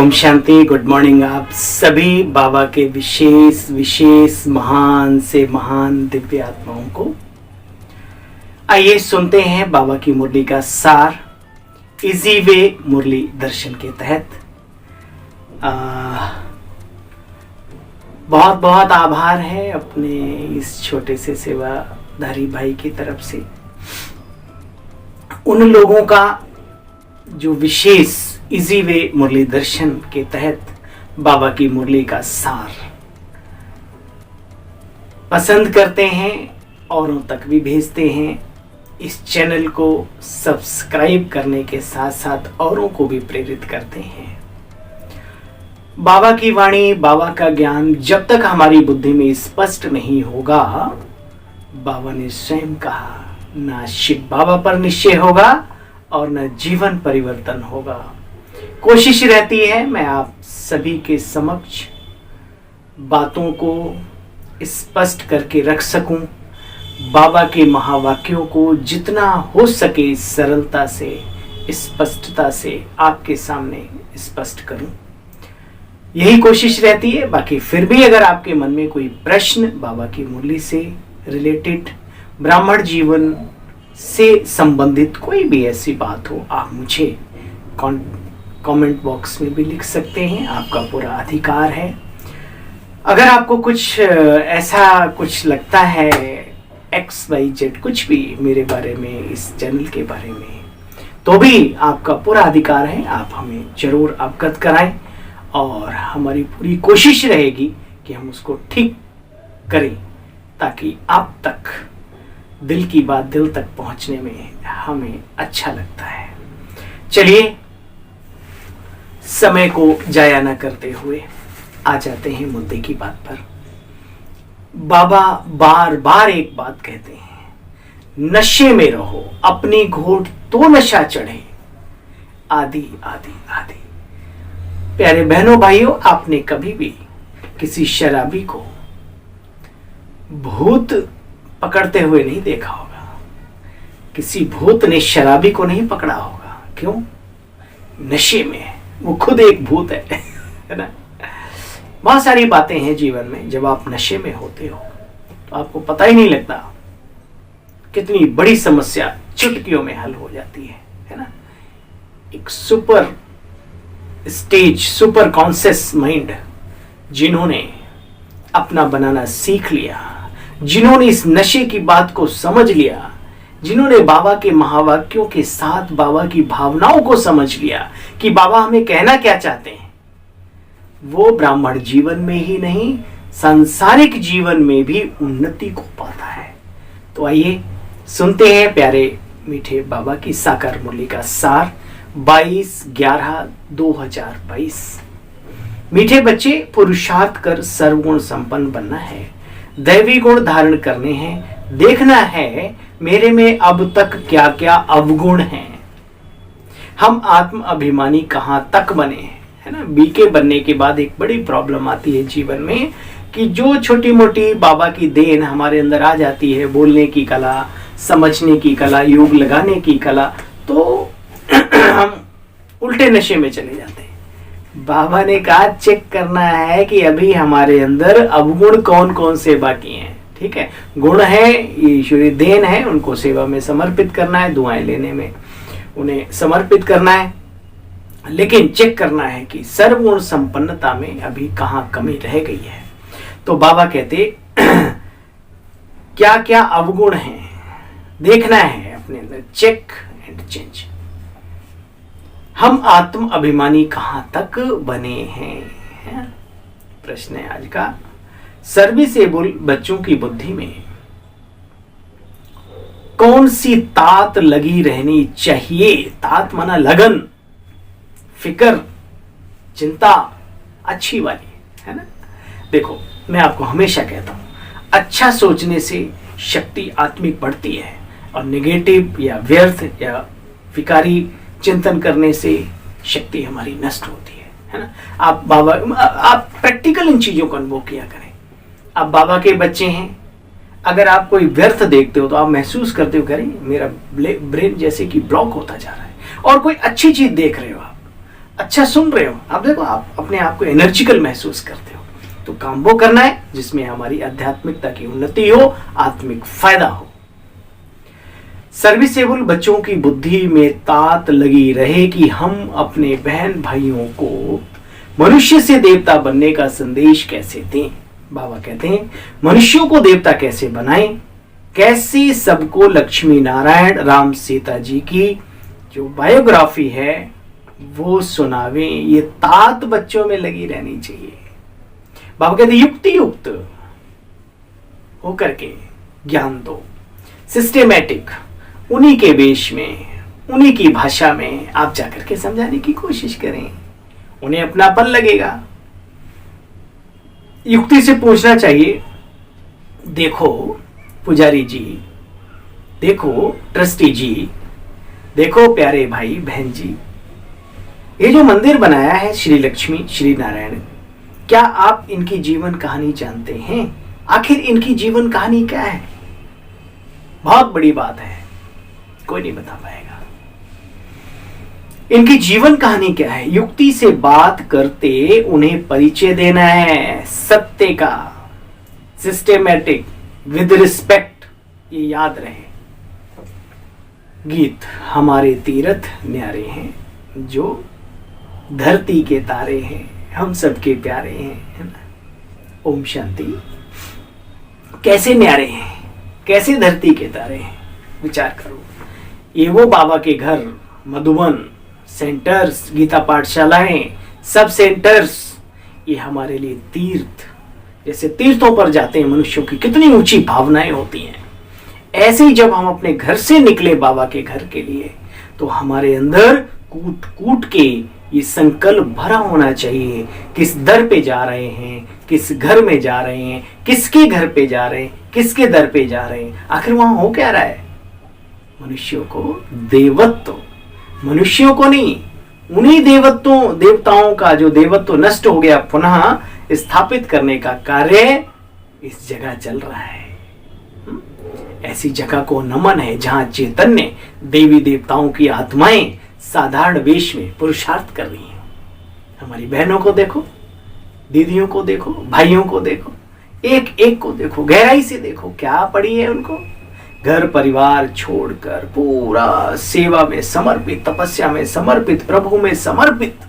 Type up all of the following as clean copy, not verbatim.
Om Shanti. Good morning आप सभी बाबा के विशेष विशेष महान से महान दिव्य आत्माओं को। आइए सुनते हैं बाबा की मुरली का सार इजी वे मुरली दर्शन के तहत। बहुत बहुत आभार है अपने इस छोटे से सेवाधारी भाई की तरफ से, उन लोगों का जो विशेष इजी वे मुरली दर्शन के तहत बाबा की मुरली का सार पसंद करते हैं, औरों तक भी भेजते हैं। इस चैनल को सब्सक्राइब करने के साथ साथ औरों को भी प्रेरित करते हैं। बाबा की वाणी, बाबा का ज्ञान जब तक हमारी बुद्धि में स्पष्ट नहीं होगा, बाबा ने स्वयं कहा, ना शिव बाबा पर निश्चय होगा और न जीवन परिवर्तन होगा। कोशिश रहती है मैं आप सभी के समक्ष बातों को स्पष्ट करके रख सकूं, बाबा के महावाक्यों को जितना हो सके सरलता से, स्पष्टता से आपके सामने स्पष्ट करूं, यही कोशिश रहती है। बाकी फिर भी अगर आपके मन में कोई प्रश्न बाबा की मुरली से रिलेटेड, ब्राह्मण जीवन से संबंधित कोई भी ऐसी बात हो, आप मुझे कमेंट बॉक्स में भी लिख सकते हैं, आपका पूरा अधिकार है। अगर आपको कुछ ऐसा कुछ लगता है XYZ कुछ भी मेरे बारे में, इस चैनल के बारे में, तो भी आपका पूरा अधिकार है, आप हमें जरूर अवगत कराएं और हमारी पूरी कोशिश रहेगी कि हम उसको ठीक करें, ताकि आप तक दिल की बात दिल तक पहुंचने में हमें अच्छा लगता है। चलिए समय को जाया न करते हुए आ जाते हैं मुद्दे की बात पर। बाबा बार बार एक बात कहते हैं, नशे में रहो, अपनी घोट तो नशा चढ़े, आदि आदि आदि। प्यारे बहनों भाइयों, आपने कभी भी किसी शराबी को भूत पकड़ते हुए नहीं देखा होगा, किसी भूत ने शराबी को नहीं पकड़ा होगा। क्यों? नशे में है, वो खुद एक भूत है ना। बहुत सारी बातें हैं जीवन में, जब आप नशे में होते हो तो आपको पता ही नहीं लगता कितनी बड़ी समस्या चुटकियों में हल हो जाती है ना। एक super stage, super conscious mind जिन्होंने अपना बनाना सीख लिया, जिन्होंने इस नशे की बात को समझ लिया, जिन्होंने बाबा के महावाक्यों के साथ बाबा की भावनाओं को समझ लिया कि बाबा हमें कहना क्या चाहते हैं, वो ब्राह्मण जीवन में ही नहीं, सांसारिक जीवन में भी उन्नति को पाता है। तो आइए सुनते हैं प्यारे मीठे बाबा की साकार मुरली का सार 22/11/2022। मीठे बच्चे, पुरुषार्थ कर सर्वगुण संपन्न बनना है, दैवी गुण धारण करने हैं, देखना है मेरे में अब तक क्या क्या अवगुण हैं। हम आत्म अभिमानी कहां तक बने हैं, है ना। बीके बनने के बाद एक बड़ी प्रॉब्लम आती है जीवन में कि जो छोटी मोटी बाबा की देन हमारे अंदर आ जाती है, बोलने की कला, समझने की कला, योग लगाने की कला, तो हम उल्टे नशे में चले जाते हैं। बाबा ने कहा चेक करना है कि अभी हमारे अंदर अवगुण कौन कौन से बाकी हैं। ठीक है, गुण है, ईश्वरीय देन है, उनको सेवा में समर्पित करना है, दुआएं लेने में उन्हें समर्पित करना है, लेकिन चेक करना है कि सर्वगुण संपन्नता में अभी कहां कमी रह गई है। तो बाबा कहते क्या क्या अवगुण हैं देखना है अपने अंदर, चेक एंड चेंज। हम आत्म अभिमानी कहां तक बने हैं, प्रश्न है आज का। सर्विसेबल बच्चों की बुद्धि में कौन सी तात लगी रहनी चाहिए? तात माना लगन, फिक्र, चिंता अच्छी वाली, है ना। देखो, मैं आपको हमेशा कहता हूं, अच्छा सोचने से शक्ति आत्मिक बढ़ती है और नेगेटिव या व्यर्थ या विकारी चिंतन करने से शक्ति हमारी नष्ट होती है ना। आप प्रैक्टिकल इन चीजों को अनुभव किया करें। आप बाबा के बच्चे हैं, अगर आप कोई व्यर्थ देखते हो तो आप महसूस करते हो, करें मेरा ब्रेन जैसे कि ब्लॉक होता जा रहा है, और कोई अच्छी चीज देख रहे हो, आप अच्छा सुन रहे हो, आप देखो आप अपने आप को एनर्जिकल महसूस करते हो। तो काम वो करना है जिसमें हमारी आध्यात्मिकता की उन्नति हो, आत्मिक फायदा हो। सर्विसेबल बच्चों की बुद्धि में तात लगी रहे कि हम अपने बहन भाइयों को मनुष्य से देवता बनने का संदेश कैसे दें। बाबा कहते हैं मनुष्यों को देवता कैसे बनाएं, कैसे सबको लक्ष्मी नारायण राम सीता जी की जो बायोग्राफी है वो सुनावें। ये तात बच्चों में लगी रहनी चाहिए। बाबा कहते युक्ति युक्त होकर के ज्ञान दो, सिस्टेमेटिक, उन्हीं के वेश में, उन्हीं की भाषा में आप जाकर के समझाने की कोशिश करें, उन्हें अपनापन लगेगा। युक्ति से पूछना चाहिए, देखो पुजारी जी, देखो ट्रस्टी जी, देखो प्यारे भाई बहन जी, ये जो मंदिर बनाया है श्री लक्ष्मी श्री नारायण, क्या आप इनकी जीवन कहानी जानते हैं? आखिर इनकी जीवन कहानी क्या है? बहुत बड़ी बात है, कोई नहीं बता पाएगा। इनकी जीवन कहानी क्या है? युक्ति से बात करते उन्हें परिचय देना है सत्य का, सिस्टेमेटिक, विद रिस्पेक्ट। ये याद रहे। गीत हमारे तीरथ न्यारे हैं, जो धरती के तारे हैं, हम सबके प्यारे हैं, है ना। ओम शांति। कैसे न्यारे हैं, कैसे धरती के तारे हैं, विचार करो। ये वो बाबा के घर, मधुबन सेंटर्स, गीता पाठशालाएं, सब सेंटर्स, ये हमारे लिए तीर्थ, जैसे तीर्थों पर जाते हैं मनुष्यों की कितनी ऊंची भावनाएं होती हैं, ऐसे ही जब हम अपने घर से निकले बाबा के घर के लिए, तो हमारे अंदर कूट कूट के ये संकल्प भरा होना चाहिए, किस दर पे जा रहे हैं, किस घर में जा रहे हैं, किसके घर पे जा रहे हैं, किसके दर पे जा रहे हैं, आखिर वहां हो क्या रहा है? मनुष्यों को देवत्व, मनुष्यों को नहीं, उन्हीं देवताओं का जो देवत्व नष्ट हो गया पुनः स्थापित करने का कार्य इस जगह चल रहा है। ऐसी जगह को नमन है जहां चैतन्य देवी देवताओं की आत्माएं साधारण वेश में पुरुषार्थ कर रही हैं। हमारी बहनों को देखो, दीदियों को देखो, भाइयों को देखो, एक एक को देखो, गहराई से देखो, क्या पड़ी है उनको। घर परिवार छोड़कर पूरा सेवा में समर्पित, तपस्या में समर्पित, प्रभु में समर्पित।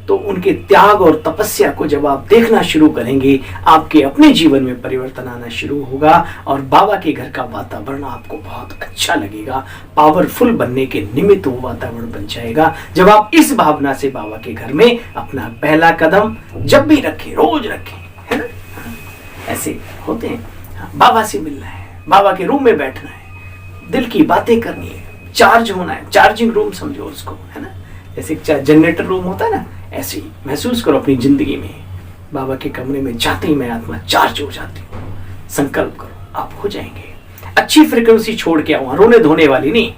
तो उनके त्याग और तपस्या को जब आप देखना शुरू करेंगे, आपके अपने जीवन में परिवर्तन आना शुरू होगा और बाबा के घर का वातावरण आपको बहुत अच्छा लगेगा। पावरफुल बनने के निमित्त वो वातावरण बन जाएगा जब आप इस भावना से बाबा के घर में अपना पहला कदम जब भी रखें, रोज रखें, है ना। ऐसे होते हैं, बाबा से मिलना है, बाबा के रूम में बैठना है, दिल की बातें करनी है, चार्ज होना है, चार्जिंग रूम समझो उसको, है ना। जैसे जनरेटर रूम होता है ना, ऐसे ही महसूस करो अपनी जिंदगी में। बाबा के कमरे में जाते ही मैं आत्मा चार्ज हो जाती हूँ। संकल्प करो, आप हो जाएंगे। अच्छी फ्रीक्वेंसी छोड़ के आओ, रोने धोने वाली नहीं।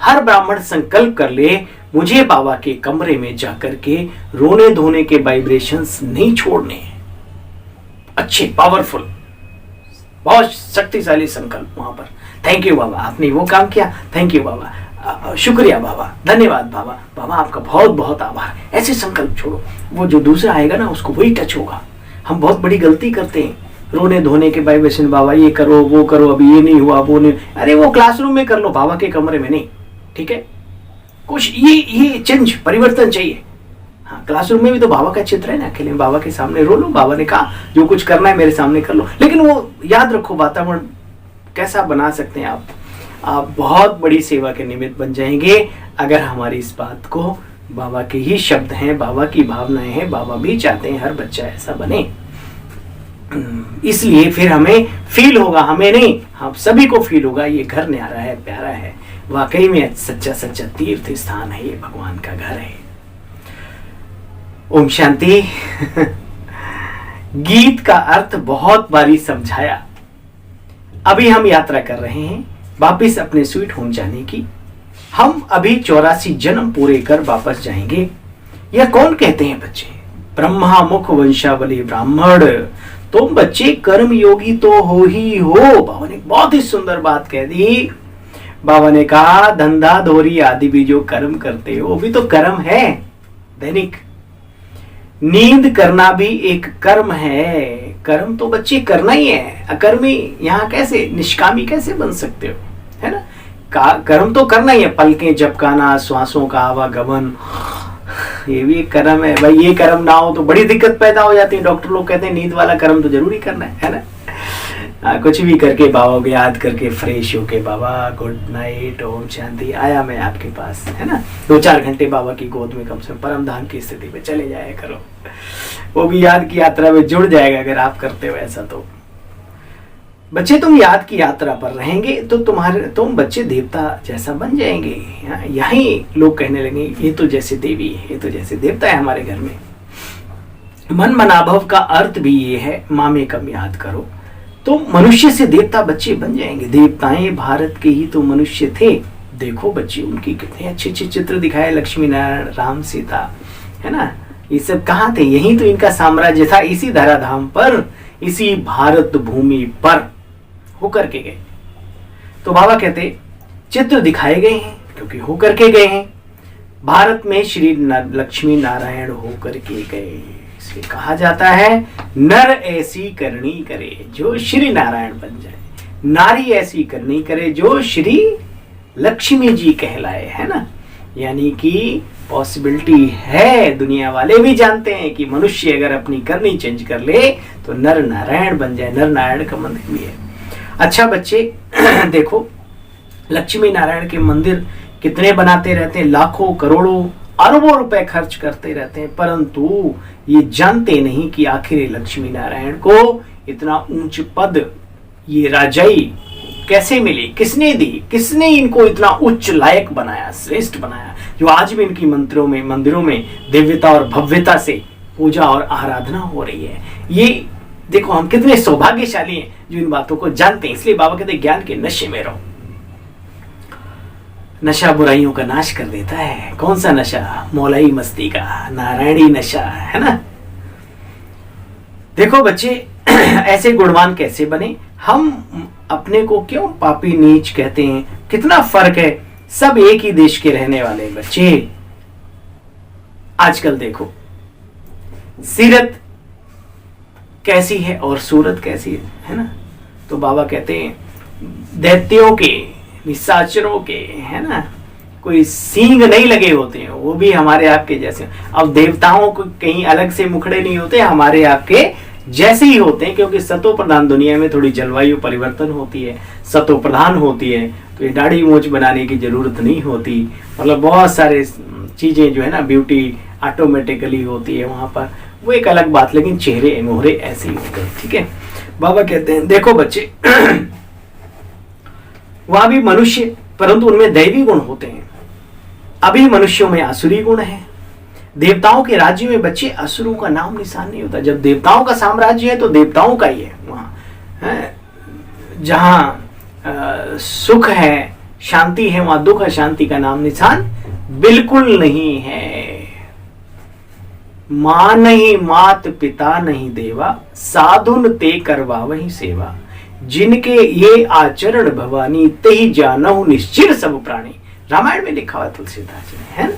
हर ब्राह्मण संकल्प कर ले, मुझे बाबा के कमरे में जाकर के रोने धोने के वाइब्रेशंस नहीं छोड़ने। अच्छे पावरफुल, बहुत शक्तिशाली संकल्प वहां पर। थैंक यू बाबा, आपने वो काम किया, थैंक यू बाबा, शुक्रिया बाबा, धन्यवाद बाबा, बाबा आपका बहुत बहुत आभार। ऐसे संकल्प छोड़ो, वो जो दूसरा आएगा ना उसको वही टच होगा। हम बहुत बड़ी गलती करते हैं, रोने धोने के वाइब्रेशन, बाबा ये करो वो करो, अभी ये नहीं हुआ वो नहीं, अरे वो क्लासरूम में कर लो, बाबा के कमरे में नहीं। ठीक है, कुछ ये चेंज, परिवर्तन चाहिए। हाँ, क्लासरूम में भी तो बाबा का चित्र है ना, अकेले बाबा के सामने रो लो, बाबा ने कहा जो कुछ करना है मेरे सामने कर लो। लेकिन वो याद रखो, वातावरण कैसा बना सकते हैं आप बहुत बड़ी सेवा के निमित्त बन जाएंगे अगर हमारी इस बात को, बाबा के ही शब्द हैं, बाबा की भावनाएं हैं, बाबा भी चाहते हैं हर बच्चा ऐसा बने। इसलिए फिर हमें फील होगा, हमें नहीं, हम सभी को फील होगा ये घर न्यारा है, प्यारा है, वाकई में सच्चा सच्चा तीर्थ स्थान है, ये भगवान का घर है। ओम शांति। गीत का अर्थ बहुत बारी समझाया। अभी हम यात्रा कर रहे हैं वापिस अपने स्वीट होम जाने की। हम अभी 84 जन्म पूरे कर वापस जाएंगे। यह कौन कहते हैं बच्चे? ब्रह्मा मुख वंशावली ब्राह्मण। तुम बच्चे कर्म योगी तो हो ही हो। बाबा ने बहुत ही सुंदर बात कह दी। बाबा ने कहा धंधा धोरी आदि भी जो कर्म करते हो भी तो कर्म है। दैनिक। नींद करना भी एक कर्म है। कर्म तो बच्चे करना ही है, अकर्मी यहाँ कैसे, निष्कामी कैसे बन सकते हो, है ना। कर्म तो करना ही है, पलकें झपकाना, श्वासों का आवागमन, ये भी एक कर्म है भाई। ये कर्म ना हो तो बड़ी दिक्कत पैदा हो जाती है। डॉक्टर लोग कहते हैं नींद वाला कर्म तो जरूरी करना है ना। कुछ भी करके बाबा को याद करके फ्रेश होके, बाबा गुड नाइट, ओम शांति, आया मैं आपके पास, है ना। 2-4 घंटे बाबा की गोद में कम से कम परम धाम की स्थिति में चले जाया करो। वो भी याद की यात्रा में जुड़ जाएगा अगर आप करते हो ऐसा। तो बच्चे तुम याद की यात्रा पर रहेंगे तो तुम बच्चे देवता जैसा बन जाएंगे। यही लोग कहने लगे ये तो जैसे देवी है, ये तो जैसे देवता है हमारे घर में। मन मनाभव का अर्थ भी ये है, मामे कम याद करो तो मनुष्य से देवता बच्चे बन जाएंगे। देवताएं भारत के ही तो मनुष्य थे। देखो बच्चे उनकी कितने अच्छे अच्छे चित्र दिखाए, लक्ष्मी नारायण, राम सीता, है ना। ये सब कहाँ थे, यही तो इनका साम्राज्य था, इसी धराधाम पर, इसी भारत भूमि पर होकर के गए। तो बाबा कहते चित्र दिखाए गए हैं क्योंकि होकर के गए हैं। भारत में श्री लक्ष्मी नारायण होकर के गए, इसलिए कहा जाता है नर ऐसी करनी करे जो श्री नारायण बन जाए, नारी ऐसी करनी करे जो श्री लक्ष्मी जी कहलाए, है ना। यानी कि पॉसिबिलिटी है, दुनिया वाले भी जानते हैं कि मनुष्य अगर अपनी करनी चेंज कर ले तो नर नारायण बन जाए। नर नारायण का मंदिर भी है। अच्छा बच्चे देखो लक्ष्मी नारायण के मंदिर कितने बनाते रहते हैं, लाखों करोड़ों अरबों रुपए खर्च करते रहते हैं, परंतु ये जानते नहीं कि आखिर लक्ष्मी नारायण को इतना ऊंच पद, ये राजाई कैसे मिली, किसने दी, किसने इनको इतना उच्च लायक बनाया, श्रेष्ठ बनाया, जो आज भी इनकी मंदिरों में दिव्यता और भव्यता से पूजा और आराधना हो रही है। ये देखो हम कितने सौभाग्यशाली हैं जो इन बातों को जानते हैं। इसलिए बाबा कहते हैं ज्ञान के नशे में रहो। नशा बुराइयों का नाश कर देता है। कौन सा नशा, मौलाई मस्ती का, नारायणी नशा, है ना। देखो बच्चे ऐसे गुणवान कैसे बने। हम अपने को क्यों पापी नीच कहते हैं, कितना फर्क है। सब एक ही देश के रहने वाले बच्चे। आजकल देखो सीरत कैसी है और सूरत कैसी है ना। तो बाबा कहते हैं दैत्यों के, निशाचरों के, है ना, कोई सींग नहीं लगे होते हैं, वो भी हमारे आपके जैसे। अब देवताओं को कहीं अलग से मुखड़े नहीं होते, हमारे आपके जैसे ही होते हैं, क्योंकि सतो प्रधान दुनिया में थोड़ी जलवायु परिवर्तन होती है, सतो प्रधान होती है, तो ये दाढ़ी मूंछ बनाने की जरूरत नहीं होती। मतलब बहुत सारे चीजें जो है ना ब्यूटी ऑटोमेटिकली होती है वहां पर, वो एक अलग बात, लेकिन चेहरे मोहरे ऐसे ही होते हैं। ठीक है, बाबा कहते हैं देखो बच्चे वहां भी मनुष्य, परंतु उनमें दैवी गुण होते हैं। अभी मनुष्यों में आसुरी गुण है। देवताओं के राज्य में बच्चे असुरों का नाम निशान नहीं होता। जब देवताओं का साम्राज्य है तो देवताओं का ही है। वहां जहां सुख है, शांति है, वहां दुख है, शांति का नाम निशान बिल्कुल नहीं है। मां नहीं मात पिता नहीं देवा, साधुन ते करवा वही सेवा, जिनके ये आचरण भवानी ते ही जानहु निश्चिर सब प्राणी। रामायण में लिखा हुआ तुलसीदास जी है ना।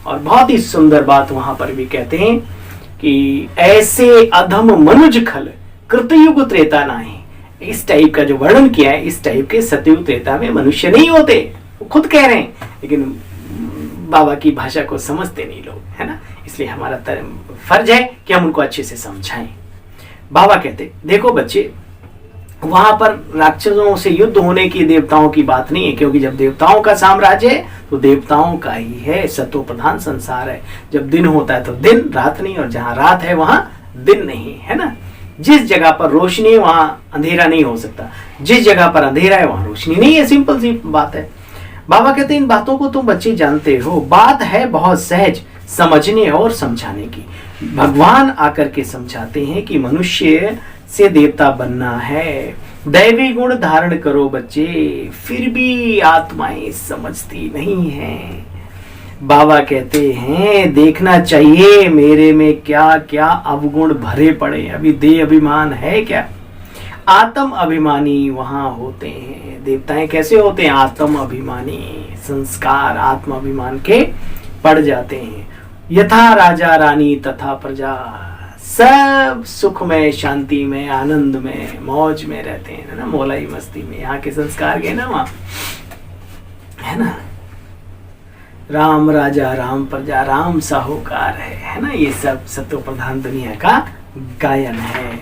और बहुत ही सुंदर बात वहां पर भी कहते हैं कि ऐसे अधम मनुज खल कृतयुग त्रेता नाही। इस टाइप का जो वर्णन किया है, इस टाइप के सतयुग त्रेता में मनुष्य नहीं होते, वो खुद कह रहे हैं, लेकिन बाबा की भाषा को समझते नहीं लोग, है ना। इसलिए हमारा फर्ज है कि हम उनको अच्छे से समझाएं। बाबा कहते देखो बच्चे वहां पर राक्षसों से युद्ध होने की देवताओं की बात नहीं है, क्योंकि जब देवताओं का साम्राज्य है तो देवताओं का ही है, सतो प्रधान संसार है। जब दिन होता है तो दिन, रात नहीं, और जहां रात है वहां दिन नहीं, है ना। जिस जगह पर रोशनी है वहां अंधेरा नहीं हो सकता, जिस जगह पर अंधेरा है वहां रोशनी नहीं है। सिंपल सी बात है। बाबा कहते हैं इन बातों को तुम बच्चे जानते हो, बात है बहुत सहज समझने और समझाने की। भगवान आकर के समझाते हैं कि मनुष्य से देवता बनना है, दैवी गुण धारण करो बच्चे, फिर भी आत्माएं समझती नहीं हैं। बाबा कहते हैं देखना चाहिए मेरे में क्या क्या अवगुण भरे पड़े, अभी देह अभिमान है क्या। आत्म अभिमानी वहां होते हैं। देवताएं कैसे होते हैं, आत्म अभिमानी, संस्कार आत्म अभिमान के पड़ जाते हैं। यथा राजा रानी तथा प्रजा, सब सुख में, शांति में, आनंद में, मौज में रहते हैं ना, मौलाई मस्ती में। यहाँ के संस्कार गए ना वहां, है ना। राम राजा राम प्रजा राम साहूकार है ना। ये सब सत्व प्रधान दुनिया का गायन है।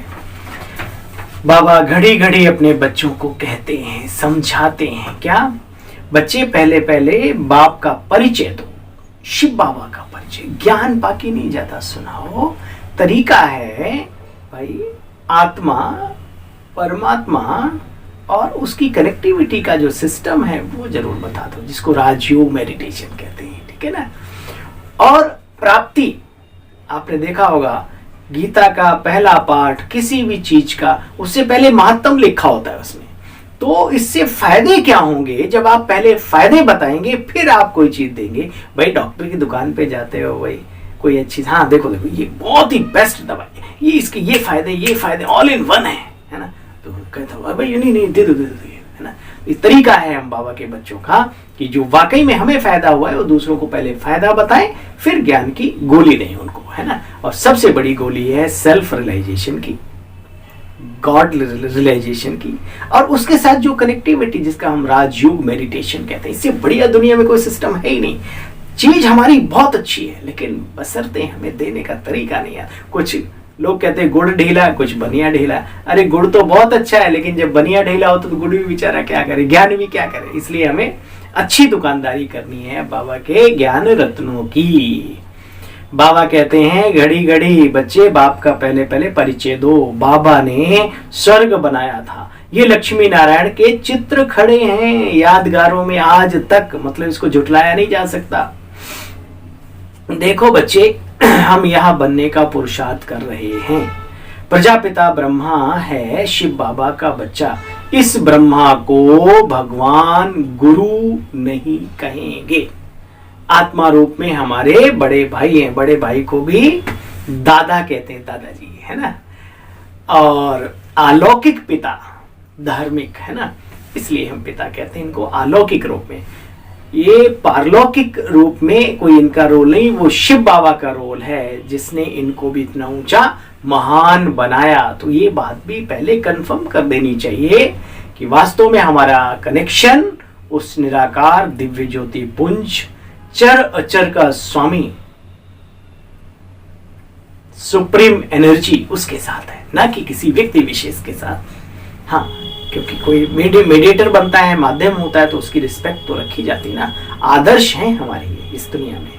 बाबा घड़ी घड़ी अपने बच्चों को कहते हैं, समझाते हैं। क्या? बच्चे पहले पहले बाप का परिचय दो, शिव बाबा का परिचय। ज्ञान बाकी नहीं जाता, सुनाओ। तरीका है भाई, आत्मा परमात्मा और उसकी कनेक्टिविटी का जो सिस्टम है वो जरूर बता दो, जिसको राजयोग मेडिटेशन कहते हैं, ठीक है ना। और प्राप्ति, आपने देखा होगा गीता का पहला पाठ किसी भी चीज का, उससे पहले महात्म लिखा होता है उसमें। तो इससे फायदे क्या होंगे? जब आप पहले फायदे बताएंगे फिर आप कोई चीज देंगे। भाई डॉक्टर की दुकान पे जाते हो, भाई कोई अच्छी, हाँ देखो देखो ये बहुत ही बेस्ट दवाई है, ये इसके ये फायदे ऑल इन वन है ना। तो कहता हूँ भाई नहीं नहीं दे दो है ना। इस तरीका है हम बाबा के बच्चों का कि जो वाकई में हमें फायदा हुआ है वो दूसरों को पहले फायदा बताएं, फिर ज्ञान की गोली दें उनको, है ना। और सबसे बड़ी गोली है सेल्फ रियलाइजेशन की, गॉड रियलाइजेशन की, और उसके साथ जो कनेक्टिविटी जिसका हम राजयोग मेडिटेशन कहते हैं। इससे बढ़िया दुनिया में कोई सिस्टम है ही नहीं। चीज हमारी बहुत अच्छी है, लेकिन बशर्ते हमें देने का तरीका नहीं है। कुछ लोग कहते हैं गुड़ ढीला, कुछ बनिया ढीला। अरे गुड़ तो बहुत अच्छा है, लेकिन जब बनिया ढीला हो तो गुड़ भी बेचारा क्या करे, ज्ञान भी क्या करे। इसलिए हमें अच्छी दुकानदारी करनी है बाबा के ज्ञान रत्नों की। बाबा कहते हैं घड़ी घड़ी बच्चे बाप का पहले पहले परिचय दो। बाबा ने स्वर्ग बनाया था, ये लक्ष्मी नारायण के चित्र खड़े हैं यादगारों में आज तक, मतलब इसको झुटलाया नहीं जा सकता। देखो बच्चे, हम यहाँ बनने का पुरुषार्थ कर रहे हैं। प्रजापिता ब्रह्मा है शिव बाबा का बच्चा। इस ब्रह्मा को भगवान गुरु नहीं कहेंगे। आत्मा रूप में हमारे बड़े भाई हैं, बड़े भाई को भी दादा कहते हैं, दादाजी, है ना। और अलौकिक पिता धार्मिक, है ना, इसलिए हम पिता कहते हैं इनको अलौकिक रूप में। ये पारलौकिक रूप में कोई इनका रोल नहीं, वो शिव बाबा का रोल है जिसने इनको भी इतना ऊंचा महान बनाया। तो ये बात भी पहले कंफर्म कर देनी चाहिए कि वास्तव में हमारा कनेक्शन उस निराकार दिव्य ज्योति पुंज चर अचर का स्वामी सुप्रीम एनर्जी उसके साथ है, ना कि किसी व्यक्ति विशेष के साथ। हाँ, क्योंकि कोई मेडिएटर बनता है, माध्यम होता है, तो उसकी रिस्पेक्ट तो रखी जाती ना। आदर्श हैं हमारे लिए इस दुनिया में।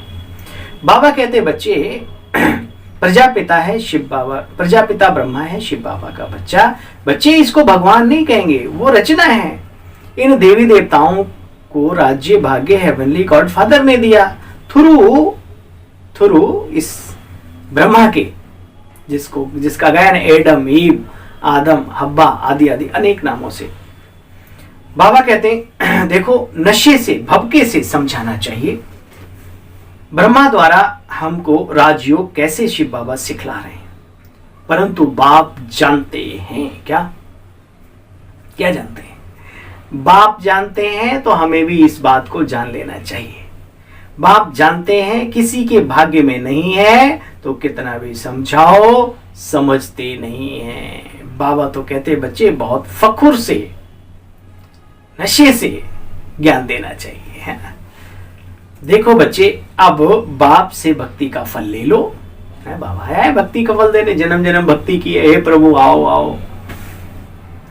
बाबा कहते बच्चे प्रजापिता है शिव बाबा, प्रजापिता ब्रह्मा है शिव बाबा का बच्चा। बच्चे इसको भगवान नहीं कहेंगे, वो रचना है। इन देवी देवताओं को राज्य भाग्य हेवनली गॉड फादर ने दिया थ्रू इस ब्रह्मा के, जिसका गायन एडम, ईव, आदम, हब्बा आदि आदि अनेक नामों से। बाबा कहते हैं देखो, नशे से भबके से समझाना चाहिए। ब्रह्मा द्वारा हमको राजयोग कैसे शिव बाबा सिखला रहे हैं, परंतु बाप जानते हैं। क्या जानते हैं? बाप जानते हैं, तो हमें भी इस बात को जान लेना चाहिए। बाप जानते हैं किसी के भाग्य में नहीं है, तो कितना भी समझाओ समझते नहीं है। बाबा तो कहते बच्चे बहुत फखुर से, नशे से ज्ञान देना चाहिए, है ना। देखो बच्चे, अब बाप से भक्ति का फल ले लो। बाबा है भक्ति का फल देने, जन्म जन्म भक्ति की है। हे प्रभु आओ आओ,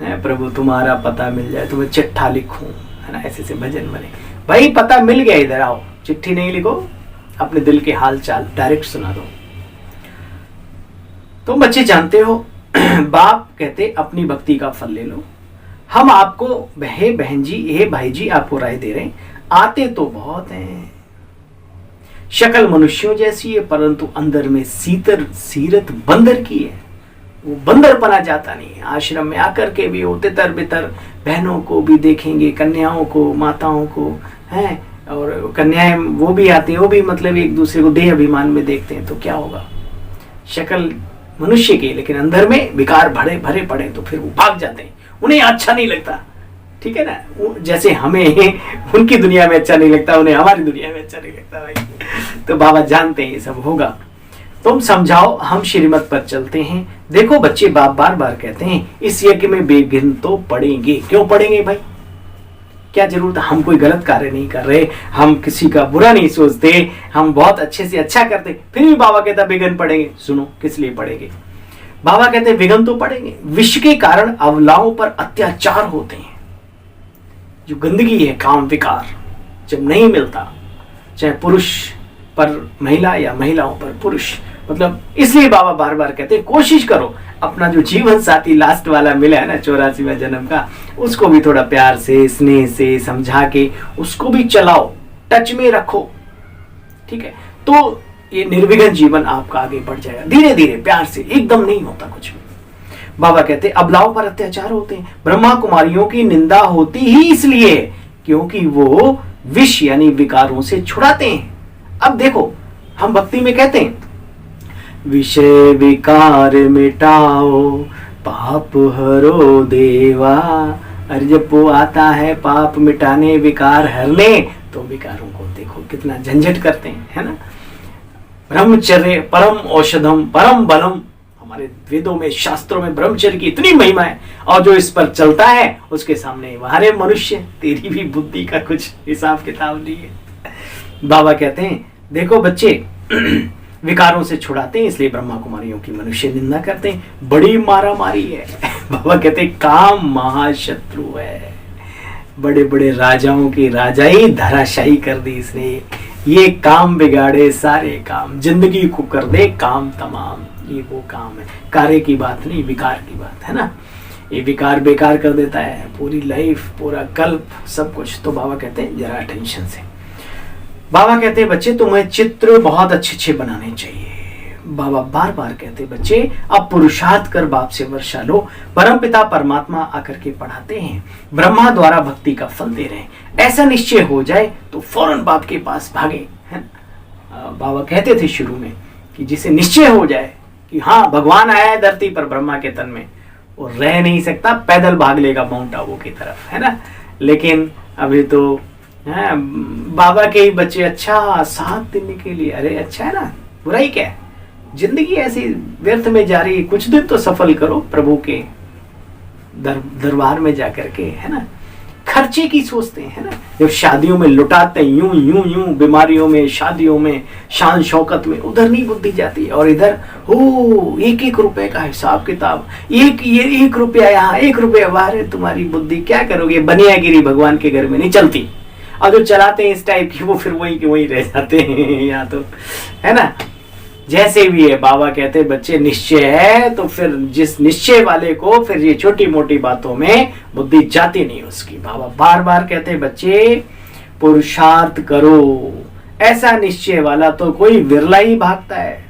है प्रभु तुम्हारा पता मिल जाए, तुम्हें चिट्ठा लिखूं, है ना, ऐसे से भजन बने। भाई पता मिल गया, इधर आओ, चिट्ठी नहीं लिखो, अपने दिल के हाल चाल डायरेक्ट सुना दो। तुम बच्चे जानते हो, बाप कहते अपनी भक्ति का फल ले लो। हम आपको हे बहन जी, हे भाई जी, आपको राय दे रहे हैं। आते तो बहुत हैं, शक्ल मनुष्यों जैसी है, परंतु अंदर में सीरत बंदर की है। वो बंदर पना जाता नहीं है। आश्रम में आकर के भी वो तितर बितर बहनों को भी देखेंगे, कन्याओं को, माताओं को, हैं, और कन्याएं वो भी आती हैं, वो भी मतलब एक दूसरे को देह अभिमान में देखते हैं। तो क्या होगा? शक्ल मनुष्य की, लेकिन अंदर में विकार भरे भरे पड़े, तो फिर वो भाग जाते हैं, उन्हें अच्छा नहीं लगता। ठीक है ना। जैसे हमें उनकी दुनिया में अच्छा नहीं लगता, उन्हें हमारी दुनिया में अच्छा नहीं लगता भाई। तो बाबा जानते हैं ये सब होगा। तुम समझाओ, हम श्रीमत पर चलते हैं। देखो बच्चे, बाप बार बार कहते हैं इस यज्ञ में बेगिन तो पढ़ेंगे। क्यों पढ़ेंगे भाई, क्या जरूरत है? हम कोई गलत कार्य नहीं कर रहे, हम किसी का बुरा नहीं सोचते, हम बहुत अच्छे से अच्छा करते, फिर भी बाबा कहता विघ्न पड़ेंगे। सुनो किस लिए पड़ेंगे। बाबा कहते हैं विघ्न तो पड़ेंगे, विश्व के कारण अबलाओं पर अत्याचार होते हैं। जो गंदगी है, काम विकार जब नहीं मिलता, चाहे पुरुष पर महिला या महिलाओं पर पुरुष, मतलब इसलिए बाबा बार बार कहते हैं कोशिश करो अपना जो जीवन साथी लास्ट वाला मिला है ना 84वां जन्म का, उसको भी थोड़ा प्यार से, स्नेह से समझा के उसको भी चलाओ, टच में रखो, ठीक है। तो ये निर्विघ्न जीवन आपका आगे बढ़ जाएगा, धीरे धीरे प्यार से, एकदम नहीं होता कुछ भी। बाबा कहते हैं अबलाओं पर अत्याचार होते हैं, ब्रह्मा कुमारियों की निंदा होती ही इसलिए क्योंकि वो विष यानी विकारों से छुड़ाते हैं। अब देखो हम भक्ति में कहते हैं विषय विकार मिटाओ पाप हरो देवा। अरे जब वो आता है पाप मिटाने, विकार हरने, तो विकारों को देखो कितना झंझट करते हैं, है ना। ब्रह्मचर्य परम औषधम परम बलम, हमारे वेदों में शास्त्रों में ब्रह्मचर्य की इतनी महिमा है, और जो इस पर चलता है उसके सामने वारे मनुष्य, तेरी भी बुद्धि का कुछ हिसाब किताब नहीं है। बाबा कहते हैं देखो बच्चे, विकारों से छुड़ाते हैं इसलिए ब्रह्मा कुमारियों की मनुष्य निंदा करते हैं, बड़ी मारा मारी है। बाबा कहते हैं काम महाशत्रु है, बड़े बड़े राजाओं की राजाई धराशायी कर दी इसने। ये काम बिगाड़े सारे काम, जिंदगी को कर दे काम तमाम। ये वो काम है, कार्य की बात नहीं, विकार की बात है ना। ये विकार बेकार कर देता है पूरी लाइफ, पूरा कल्प, सब कुछ। तो बाबा कहते हैं जरा टेंशन से। बाबा कहते हैं बच्चे तुम्हें चित्र बहुत अच्छे अच्छे बनाने चाहिए। बाबा बार बार कहते हैं बच्चे अब पुरुषार्थ कर बाप से वर्षा लो। परमपिता परमात्मा आकर के पढ़ाते हैं, ब्रह्मा द्वारा भक्ति का फल दे रहे हैं। ऐसा निश्चय हो जाए तो फौरन बाप के पास भागे, है ना। बाबा कहते थे शुरू में कि जिसे निश्चय हो जाए कि हाँ भगवान आया है धरती पर ब्रह्मा के तन में, वो रह नहीं सकता, पैदल भाग लेगा माउंट आबू की तरफ, है ना। लेकिन अभी तो बाबा के ही बच्चे अच्छा 7 दिन के लिए, अरे अच्छा है ना, बुराई क्या है, जिंदगी ऐसी व्यर्थ में जा रही है, कुछ दिन तो सफल करो प्रभु के दरबार में जाकर के, है ना। खर्चे की सोचते हैं, है ना। जब शादियों में लुटाते हैं यूं यूं यूं, बीमारियों में, शादियों में, शान शौकत में, उधर नहीं बुद्धि जाती। और इधर हो 1-1 रुपए का हिसाब किताब, ये 1 रुपया यहाँ, 1 रुपया बाहर, तुम्हारी बुद्धि क्या करोगे। बनियागिरी भगवान के घर में नहीं चलती, और जो चलाते हैं इस टाइप की वो फिर वही के वही रह जाते हैं यहाँ, तो है ना। जैसे भी है बाबा कहते हैं बच्चे निश्चय है तो फिर जिस निश्चय वाले को फिर ये छोटी मोटी बातों में बुद्धि जाती नहीं उसकी। बाबा बार बार कहते हैं बच्चे पुरुषार्थ करो, ऐसा निश्चय वाला तो कोई विरला ही भागता है।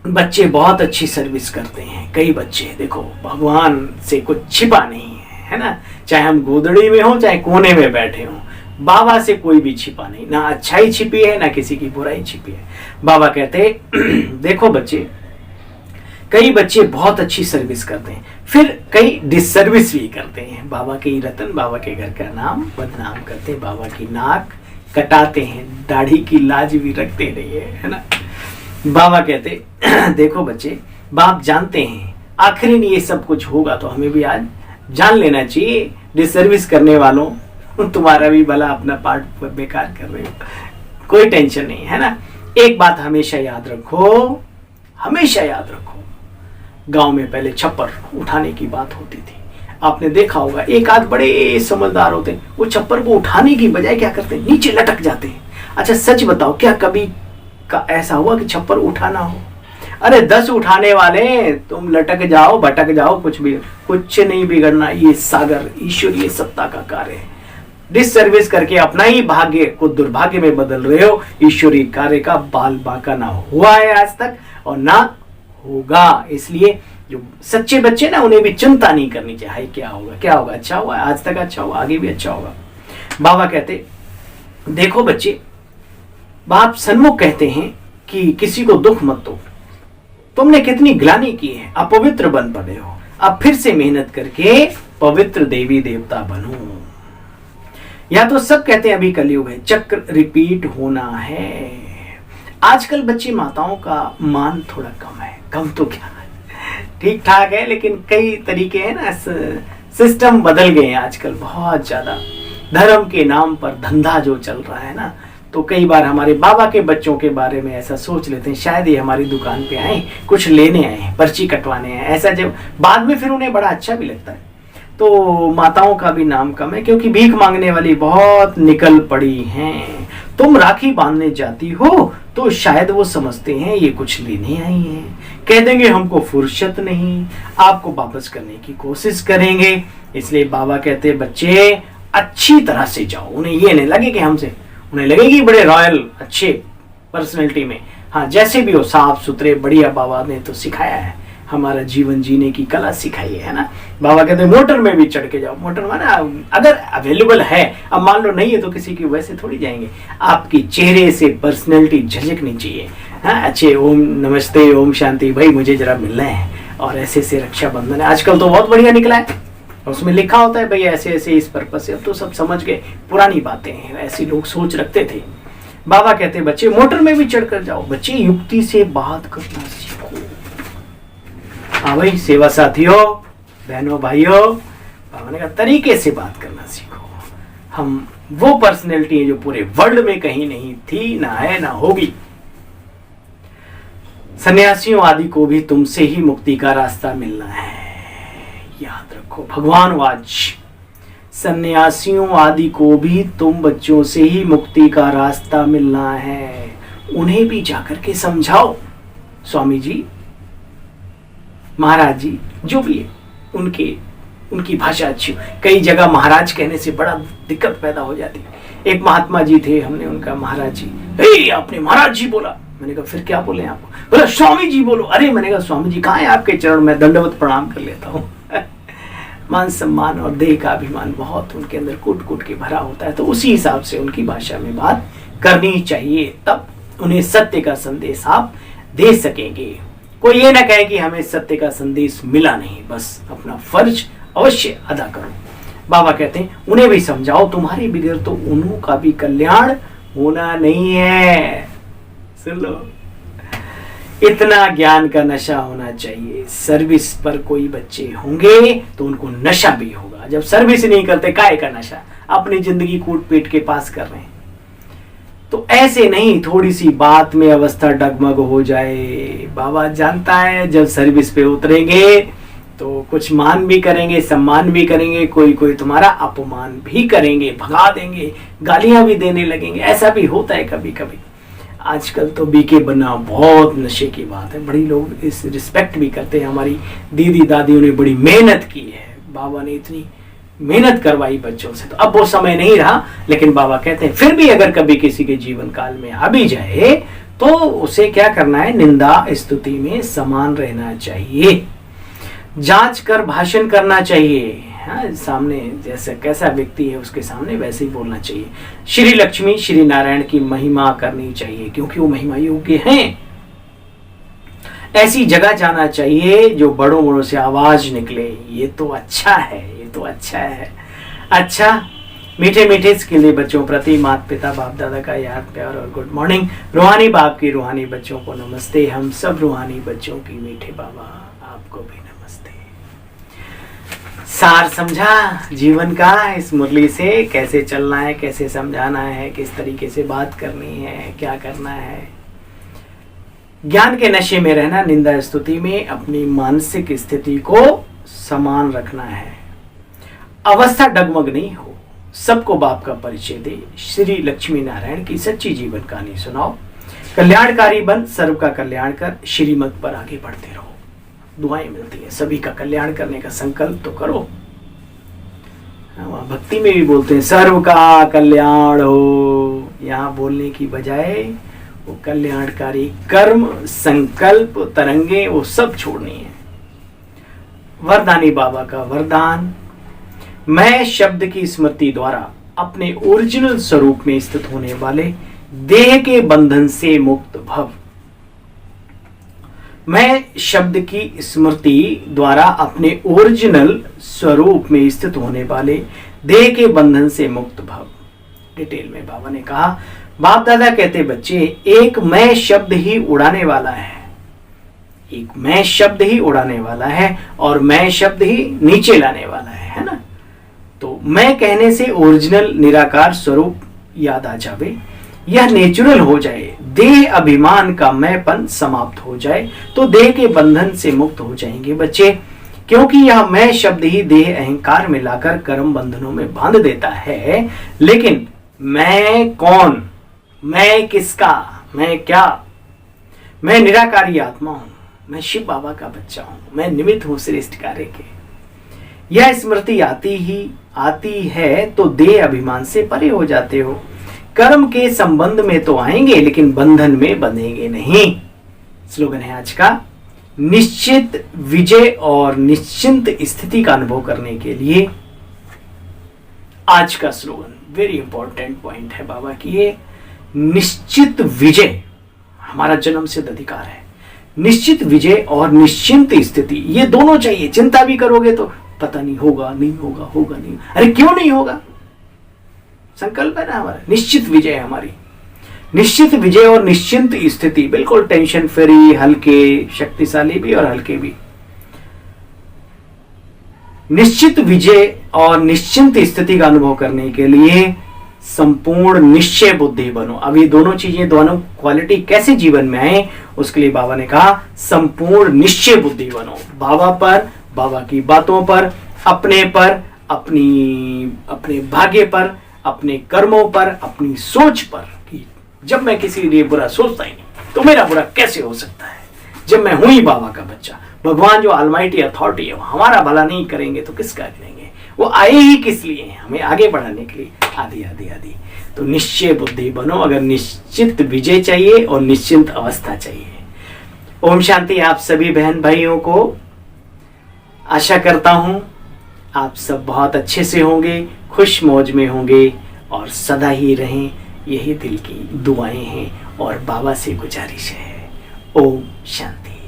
बच्चे बहुत अच्छी सर्विस करते हैं, कई बच्चे देखो भगवान से कुछ छिपा नहीं है ना। चाहे हम गोदड़ी में हो चाहे कोने में बैठे हो, बाबा से कोई भी छिपा नहीं, ना अच्छाई छिपी है ना किसी की बुराई छिपी है। बाबा कहते देखो बच्चे, कई बच्चे बहुत अच्छी सर्विस करते हैं, फिर कई डिससर्विस भी करते हैं। बाबा के रतन, बाबा के घर का नाम बदनाम करते हैं, बाबा की नाक कटाते हैं, दाढ़ी की लाज भी रखते नहीं है ना। बाबा कहते देखो बच्चे, बाप जानते हैं आखिर ये सब कुछ होगा, तो हमें भी आज जान लेना चाहिए डिससर्विस करने वालों, तुम्हारा भी भला अपना पार्ट बेकार कर रहे हो, कोई टेंशन नहीं, है ना। एक बात हमेशा याद रखो, हमेशा याद रखो, गांव में पहले छप्पर उठाने की बात होती थी, आपने देखा होगा। एक आध बड़े समझदार होते हैं, वो छप्पर को उठाने की बजाय क्या करते हैं, नीचे लटक जाते हैं। अच्छा सच बताओ, क्या कभी का ऐसा हुआ कि छप्पर उठाना हो? अरे 10 उठाने वाले, तुम लटक जाओ भटक जाओ, कुछ नहीं बिगड़ना। ये सागर ईश्वरीय सत्ता का कार्य है। डिससर्विस करके अपना ही भाग्य को दुर्भाग्य में बदल रहे हो। ईश्वरीय कार्य का बाल बांका ना हुआ है आज तक और ना होगा। इसलिए जो सच्चे बच्चे ना, उन्हें भी चिंता नहीं करनी चाहिए, हाय क्या होगा क्या होगा, अच्छा हुआ आज तक, अच्छा हुआ आगे भी अच्छा होगा। बाबा कहते देखो बच्चे, बाप सन्मुख कहते हैं कि किसी को दुख मत दो, तुमने कितनी ग्लानि की है, अपवित्र बन पड़े हो, अब फिर से मेहनत करके पवित्र देवी देवता बनूं। या तो सब कहते हैं अभी कलयुग है, चक्र रिपीट होना है। आजकल बच्ची माताओं का मान थोड़ा कम है, कम तो क्या है, ठीक ठाक है, लेकिन कई तरीके हैं ना, सिस्टम बदल गए हैं आजकल बहुत ज्यादा। धर्म के नाम पर धंधा जो चल रहा है ना, तो कई बार हमारे बाबा के बच्चों के बारे में ऐसा सोच लेते हैं शायद ये हमारी दुकान पे आए, कुछ लेने आए, पर्ची कटवाने आए, ऐसा जब बाद में फिर उन्हें बड़ा अच्छा भी लगता है। तो माताओं का भी नाम कम है, क्योंकि भीख मांगने वाली बहुत निकल पड़ी हैं। तुम राखी बांधने जाती हो तो शायद वो समझते हैं ये कुछ लेने आई हैं, कह देंगे हमको फुर्सत नहीं, आपको वापस करने की कोशिश करेंगे। इसलिए बाबा कहते हैं बच्चे अच्छी तरह से जाओ, उन्हें ये नहीं लगे कि हमसे, उन्हें लगे कि बड़े रॉयल अच्छे पर्सनैलिटी में, हाँ जैसे भी हो साफ सुथरे बढ़िया। बाबा ने तो सिखाया है, हमारा जीवन जीने की कला सिखाई है ना। बाबा कहते हैं मोटर में भी चढ़ के जाओ। मोटर माना अगर अवेलेबल है, अब मान लो नहीं है तो किसी की वैसे थोड़ी जाएंगे, आपकी चेहरे से पर्सनैलिटी झलकनी चाहिए। हाँ अच्छे ओम नमस्ते ओम शांति, भाई मुझे जरा मिलना है, और ऐसे से रक्षाबंधन है आजकल तो बहुत बढ़िया निकला है, उसमें लिखा होता है भाई ऐसे ऐसे इस पर्पज से। अब तो सब समझ गए, पुरानी बातें हैं, ऐसे लोग सोच रखते थे। बाबा कहते हैं बच्चे मोटर में भी चढ़कर जाओ, बच्चे युक्ति से बात करना सीखो। हाँ भाई सेवा साथियों बहनों भाइयों, बाबा ने कहा तरीके से बात करना सीखो। हम वो पर्सनैलिटी है जो पूरे वर्ल्ड में कहीं नहीं थी, ना है, ना होगी। सन्यासियों आदि को भी तुमसे ही मुक्ति का रास्ता मिलना है, याद रखो। भगवान वाच, सन्यासियों आदि को भी तुम बच्चों से ही मुक्ति का रास्ता मिलना है, उन्हें भी जाकर के समझाओ। स्वामी जी महाराज जी जो भी है, उनकी भाषा अच्छी हो। कई जगह महाराज कहने से बड़ा दिक्कत पैदा हो जाती है। एक महात्मा जी थे, हमने उनका महाराज जी, आपने महाराज जी बोला, मैंने कहा फिर क्या बोले आप? बोला स्वामी जी बोलो। अरे मैंने कहा स्वामी जी कहाँ है आपके चरण में दंडवत प्रणाम कर लेता हूँ। मान सम्मान और देह का अभिमान बहुत उनके अंदर कूट कूट के भरा होता है, तो उसी हिसाब से उनकी भाषा में बात करनी चाहिए, तब उन्हें सत्य का संदेश आप दे सकेंगे। कोई ये ना कहे कि हमें सत्य का संदेश मिला नहीं, बस अपना फर्ज अवश्य अदा करो। बाबा कहते हैं उन्हें भी समझाओ, तुम्हारे बगैर तो उन्हों का भी कल्याण होना नहीं है। सुन लो, इतना ज्ञान का नशा होना चाहिए। सर्विस पर कोई बच्चे होंगे तो उनको नशा भी होगा। जब सर्विस नहीं करते काहे का नशा, अपनी जिंदगी कूट पीट के पास कर रहे हैं। तो ऐसे नहीं थोड़ी सी बात में अवस्था डगमग हो जाए। बाबा जानता है जब सर्विस पे उतरेंगे तो कुछ मान भी करेंगे, सम्मान भी करेंगे, कोई कोई तुम्हारा अपमान भी करेंगे, भगा देंगे, गालियां भी देने लगेंगे। ऐसा भी होता है कभी कभी। आजकल तो बीके बनना बहुत नशे की बात है। बड़ी लोग इस रिस्पेक्ट भी करते हैं। हमारी दीदी दादियों ने बड़ी मेहनत की है, बाबा ने इतनी मेहनत करवाई बच्चों से, तो अब वो समय नहीं रहा। लेकिन बाबा कहते हैं फिर भी अगर कभी किसी के जीवन काल में आ भी जाए तो उसे क्या करना है, निंदा स्तुति में समान रहना चाहिए, जांच कर भाषण करना चाहिए। हाँ, सामने जैसा कैसा व्यक्ति है उसके सामने वैसे ही बोलना चाहिए। श्री लक्ष्मी श्री नारायण की महिमा करनी चाहिए, क्योंकि वो महिमा योग्य हैं। ऐसी जगह जाना चाहिए जो बड़ों बड़ों से आवाज निकले, ये तो अच्छा है, ये तो अच्छा है। अच्छा, मीठे मीठे इसके लिए बच्चों प्रति माता पिता बाप दादा का याद प्यार और गुड मॉर्निंग। रूहानी बाप की रूहानी बच्चों को नमस्ते। हम सब रूहानी बच्चों की मीठे बाबा आपको भी नमस्ते। सार समझा जीवन का इस मुरली से, कैसे चलना है, कैसे समझाना है, किस तरीके से बात करनी है, क्या करना है। ज्ञान के नशे में रहना, निंदा स्तुति में अपनी मानसिक स्थिति को समान रखना है। अवस्था डगमग नहीं हो, सबको बाप का परिचय दे, श्री लक्ष्मी नारायण की सच्ची जीवन कहानी सुनाओ, कल्याणकारी बन, सर्व का कल्याण कर, श्रीमत पर आगे बढ़ते रहो। दुआएं मिलती है, सभी का कल्याण करने का संकल्प तो करो। भक्ति में भी बोलते हैं सर्व का कल्याण हो, यहाँ बोलने की बजाय वो कल्याणकारी कर्म संकल्प तरंगे वो सब छोड़नी है। वरदानी बाबा का वरदान, मैं शब्द की स्मृति द्वारा अपने ओरिजिनल स्वरूप में स्थित होने वाले देह के बंधन से मुक्त भव। मैं शब्द की स्मृति द्वारा अपने ओरिजिनल स्वरूप में स्थित होने वाले देह के बंधन से मुक्त भव। डिटेल में बाबा ने कहा, बाप दादा कहते बच्चे, एक मैं शब्द ही उड़ाने वाला है, एक मैं शब्द ही उड़ाने वाला है और मैं शब्द ही नीचे लाने वाला है ना। तो मैं कहने से ओरिजिनल निराकार स्वरूप याद आ जावे, यह नेचुरल हो जाए, देह अभिमान का मैंपन समाप्त हो जाए तो देह के बंधन से मुक्त हो जाएंगे बच्चे। क्योंकि यह मैं शब्द ही देह अहंकार में लाकर कर्म बंधनों में बांध देता है। लेकिन मैं कौन, मैं किसका, मैं क्या? मैं निराकारी आत्मा हूं, मैं शिव बाबा का बच्चा हूं, मैं निमित्त हूं श्रेष्ठ कार्य के। यह स्मृति आती है तो देह अभिमान से परे हो जाते हो। कर्म के संबंध में तो आएंगे लेकिन बंधन में बंधेंगे नहीं। स्लोगन है आज का, निश्चित विजय और निश्चिंत स्थिति का अनुभव करने के लिए आज का स्लोगन वेरी इंपॉर्टेंट पॉइंट है बाबा की ये, निश्चित विजय हमारा जन्म सिद्ध अधिकार है। निश्चित विजय और निश्चिंत स्थिति, ये दोनों चाहिए। चिंता भी करोगे तो पता नहीं होगा, नहीं होगा, होगा नहीं, अरे क्यों नहीं होगा? संकल्प है ना हमारा, निश्चित विजय हमारी, निश्चित विजय और निश्चिंत स्थिति, बिल्कुल टेंशन फ्री, हल्के, शक्तिशाली भी और हल्के भी। निश्चित विजय और निश्चिंत स्थिति का अनुभव करने के लिए संपूर्ण निश्चय बुद्धि बनो। अब ये दोनों चीजें, दोनों क्वालिटी कैसे जीवन में आए, उसके लिए बाबा ने कहा संपूर्ण निश्चय बुद्धि बनो। बाबा पर, बाबा की बातों पर, अपने पर, अपने भाग्य पर, अपने कर्मों पर, अपनी सोच पर कि जब मैं किसी लिए बुरा सोचता ही नहीं तो मेरा बुरा कैसे हो सकता है, जब मैं हूं ही बाबा का बच्चा। भगवान जो ऑलमाइटी अथॉरिटी है, हमारा भला नहीं करेंगे तो किसका करेंगे? वो आए ही किस लिए हैं? हमें आगे बढ़ाने के लिए। आदि आदि आदि। तो निश्चय बुद्धि बनो अगर निश्चित विजय चाहिए और निश्चिंत अवस्था चाहिए। ओम शांति आप सभी बहन भाइयों को। आशा करता हूं आप सब बहुत अच्छे से होंगे, खुश मौज में होंगे और सदा ही रहें, यही दिल की दुआएं हैं और बाबा से गुजारिश है। ओम शांति।